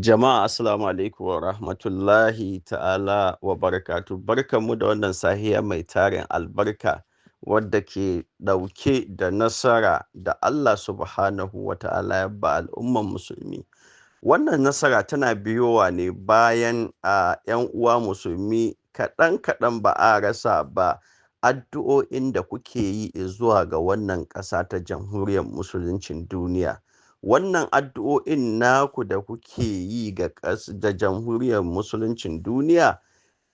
Jama'a assalamu alaikum wa rahmatullahi ta'ala wa barakatu. Barkanmu da wannan sahiya mai tarin albarka wadda ke ɗauke da nasara da Allah subhanahu wa ta'ala ya ba al'umman musulmi. Wannan nasara tana biyowa ne bayan 'yan uwa musulmi kaɗan kaɗan ba a rasa ba addu'o'in da kuke yi zuwa ga wannan ƙasa ta jamhuriyar musuluncin duniya. Wannan addu'o'in naku da kuke yi ga da jamhuriyar musuluncin duniya,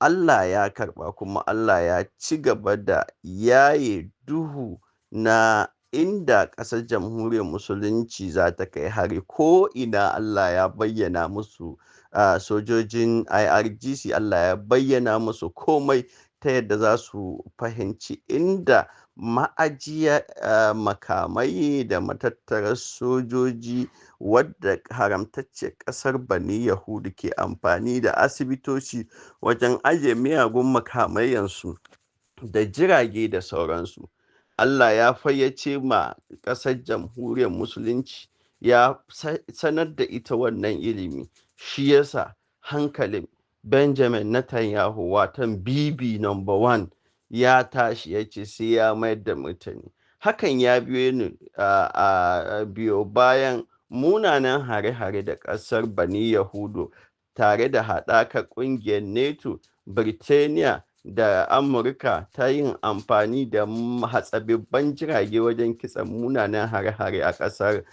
Allah ya karɓa kuma Allah ya ci gaba da yaye duhu na inda ƙasar jamhuriyar musulunci za ta kai hari ko ina. Allah ya bayyana musu sojojin IRGC, Allah ya bayyana musu komai ta yadda za su fahimci inda ma'ajiya makamai da matattarar sojoji wadda haramtacciyar ƙasar Bani Yahudu ke amfani da asibitoci wajen ajiye miyagun makamayansu da jirage da sauransu. Allah ya fayyace ma ƙasar jamhuriyar musulunci, ya sanar da ita wannan ilimi. Shi yasa hankalin Benjamin Netanyahu, watan Bibi number one, ya tashi ya ce sai ya mayar da mutane. Hakan ya biyo bayan munanan hare-hare da ƙasar Bani Yahudu tare da haɗaka ƙungiyar NATO, Birtaniya da Amurka ta yin amfani da hatsabibban jirage wajen kitsa munanan hare-hare a ƙasar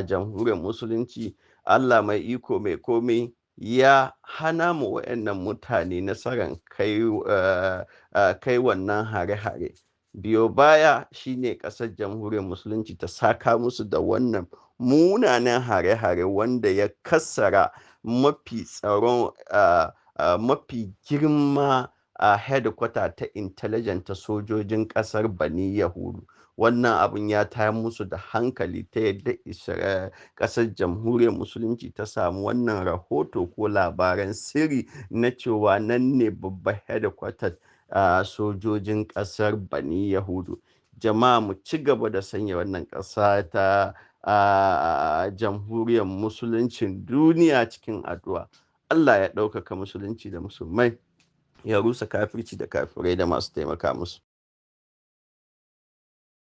jamhuriyar musulunci. Allah mai iko mai komai ya hana mu waɗannan mutane nasarar kai wannan hare-hare. Biyo baya shine ƙasar jamhuriyar musulunci ta saka musu da wannan munanan hare-hare wanda ya kassara mafi tsaron mafi girma a headquarter ta intelligent ta sojojin ƙasar Bani Yahudu. Wannan abin ya tayar musu da hankali ta yadda ƙasar jamhuriyar musulunci ta samu wannan rahoto ko labaran sirri na cewa nan ne babban headquarter sojojin ƙasar Bani Yahudu. Jama'a mu ci gaba da sanya wannan ƙasa ta jamhuriyar musuluncin duniya cikin addu'a. Allah ya ɗaukaka musulunci da musulmai, ya rusa kafirci da kafirai da masu taimaka musu.